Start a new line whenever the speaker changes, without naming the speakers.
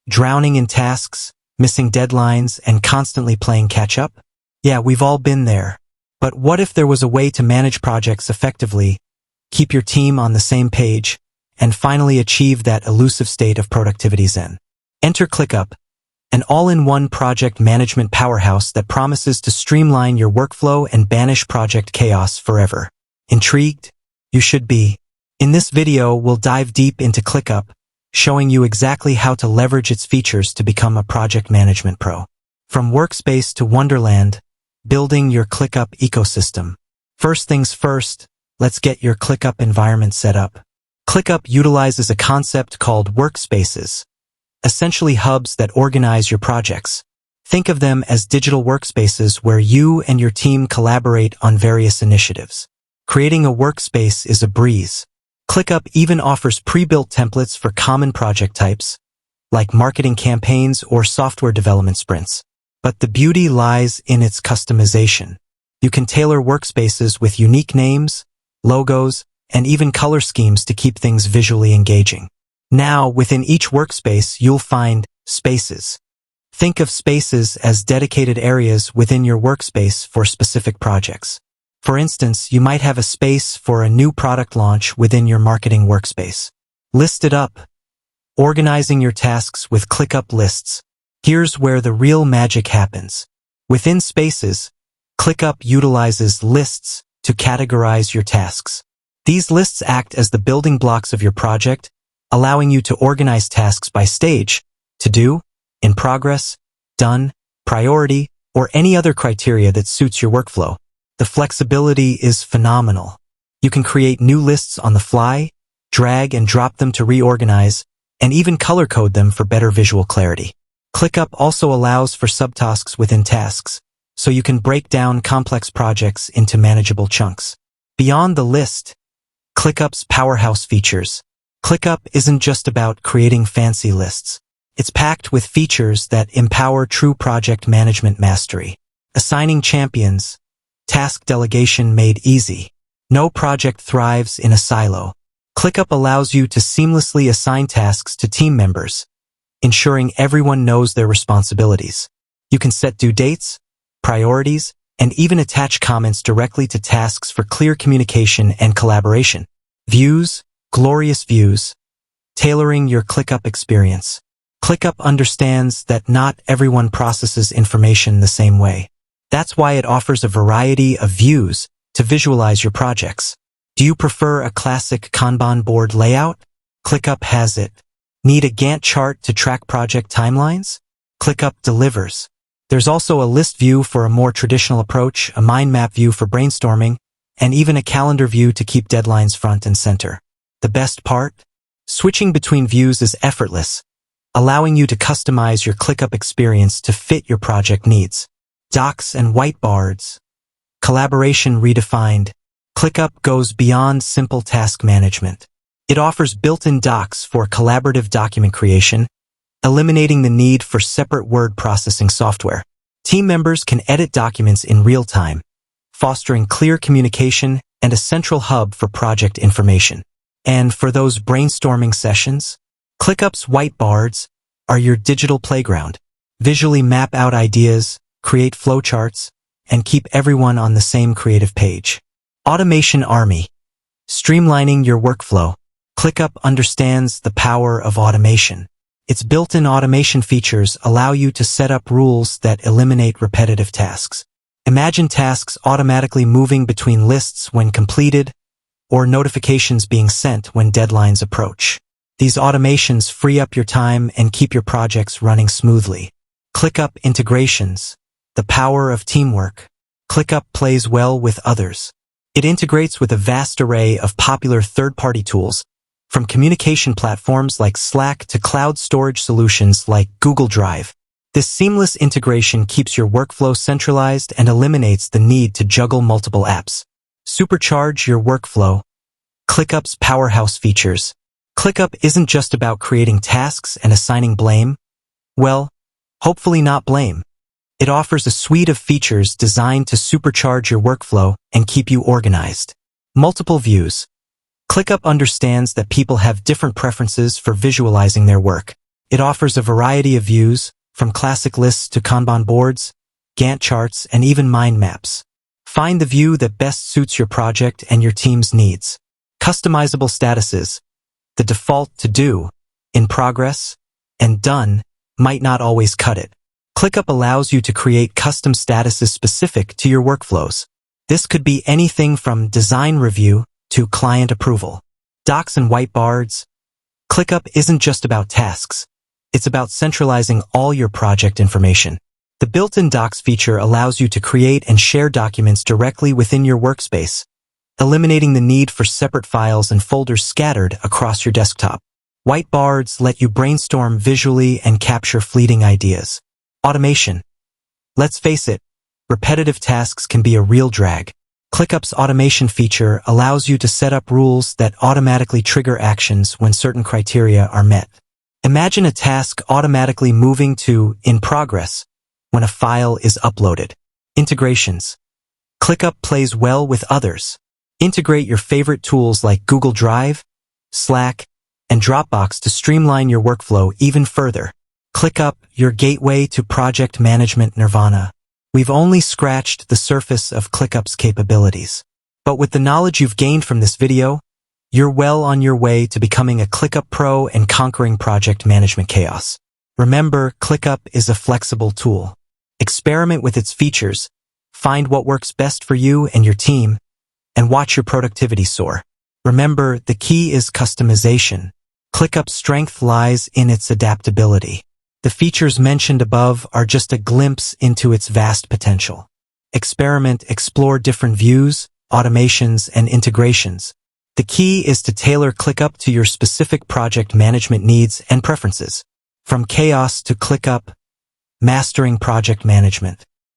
Drowning in tasks, missing deadlines, and constantly playing catch-up? Yeah, we've all been there. But what if there was a way to manage projects effectively, keep your team on the same page, and finally achieve that elusive state of productivity zen? Enter ClickUp, an all-in-one project management powerhouse that promises to streamline your workflow and banish project chaos forever. Intrigued? You should be. In this video, we'll dive deep into ClickUp, showing you exactly how to leverage its features to become a project management pro. From workspace to wonderland, building your ClickUp ecosystem. First things first, let's get your ClickUp environment set up. ClickUp utilizes a concept called workspaces, essentially hubs that organize your projects. Think of them as digital workspaces where you and your team collaborate on various initiatives. Creating a workspace is a breeze. ClickUp even offers pre-built templates for common project types, like marketing campaigns or software development sprints. But the beauty lies in its customization. You can tailor workspaces with unique names, logos, and even color schemes to keep things visually engaging. Now, within each workspace, you'll find spaces. Think of spaces as dedicated areas within your workspace for specific projects. For instance, you might have a space for a new product launch within your marketing workspace. List it up. Organizing your tasks with ClickUp lists. Here's where the real magic happens. Within spaces, ClickUp utilizes lists to categorize your tasks. These lists act as the building blocks of your project, allowing you to organize tasks by stage, to do, in progress, done, priority, or any other criteria that suits your workflow. The flexibility is phenomenal. You can create new lists on the fly, drag and drop them to reorganize, and even color code them for better visual clarity. ClickUp also allows for subtasks within tasks, so you can break down complex projects into manageable chunks. Beyond the list, ClickUp's powerhouse features. ClickUp isn't just about creating fancy lists. It's packed with features that empower true project management mastery. Assigning champions, task delegation made easy. No project thrives in a silo. ClickUp allows you to seamlessly assign tasks to team members, ensuring everyone knows their responsibilities. You can set due dates, priorities, and even attach comments directly to tasks for clear communication and collaboration. Views, glorious views. Tailoring your ClickUp experience. ClickUp understands that not everyone processes information the same way. That's why it offers a variety of views to visualize your projects. Do you prefer a classic Kanban board layout? ClickUp has it. Need a Gantt chart to track project timelines? ClickUp delivers. There's also a list view for a more traditional approach, a mind map view for brainstorming, and even a calendar view to keep deadlines front and center. The best part? Switching between views is effortless, allowing you to customize your ClickUp experience to fit your project needs. Docs and whiteboards. Collaboration redefined. ClickUp goes beyond simple task management. It offers built-in docs for collaborative document creation, eliminating the need for separate word processing software. Team members can edit documents in real time, fostering clear communication and a central hub for project information. And for those brainstorming sessions, ClickUp's whiteboards are your digital playground. Visually map out ideas, create flowcharts, and keep everyone on the same creative page. Automation Army. Streamlining your workflow. ClickUp understands the power of automation. Its built-in automation features allow you to set up rules that eliminate repetitive tasks. Imagine tasks automatically moving between lists when completed, or notifications being sent when deadlines approach. These automations free up your time and keep your projects running smoothly. ClickUp integrations. The power of teamwork. ClickUp plays well with others. It integrates with a vast array of popular third-party tools, from communication platforms like Slack to cloud storage solutions like Google Drive. This seamless integration keeps your workflow centralized and eliminates the need to juggle multiple apps. Supercharge your workflow. ClickUp's powerhouse features. ClickUp isn't just about creating tasks and assigning blame. Well, hopefully not blame. It offers a suite of features designed to supercharge your workflow and keep you organized. Multiple views. ClickUp understands that people have different preferences for visualizing their work. It offers a variety of views, from classic lists to Kanban boards, Gantt charts, and even mind maps. Find the view that best suits your project and your team's needs. Customizable statuses. The default to do, in progress, and done might not always cut it. ClickUp allows you to create custom statuses specific to your workflows. This could be anything from design review to client approval. Docs and whiteboards. ClickUp isn't just about tasks. It's about centralizing all your project information. The built-in Docs feature allows you to create and share documents directly within your workspace, eliminating the need for separate files and folders scattered across your desktop. Whiteboards let you brainstorm visually and capture fleeting ideas. Automation. Let's face it, repetitive tasks can be a real drag. ClickUp's automation feature allows you to set up rules that automatically trigger actions when certain criteria are met. Imagine a task automatically moving to in progress when a file is uploaded. Integrations. ClickUp plays well with others. Integrate your favorite tools like Google Drive, Slack, and Dropbox to streamline your workflow even further. ClickUp, your gateway to project management nirvana. We've only scratched the surface of ClickUp's capabilities. But with the knowledge you've gained from this video, you're well on your way to becoming a ClickUp pro and conquering project management chaos. Remember, ClickUp is a flexible tool. Experiment with its features, find what works best for you and your team, and watch your productivity soar. Remember, the key is customization. ClickUp's strength lies in its adaptability. The features mentioned above are just a glimpse into its vast potential. Experiment, explore different views, automations, and integrations. The key is to tailor ClickUp to your specific project management needs and preferences. From chaos to ClickUp, mastering project management.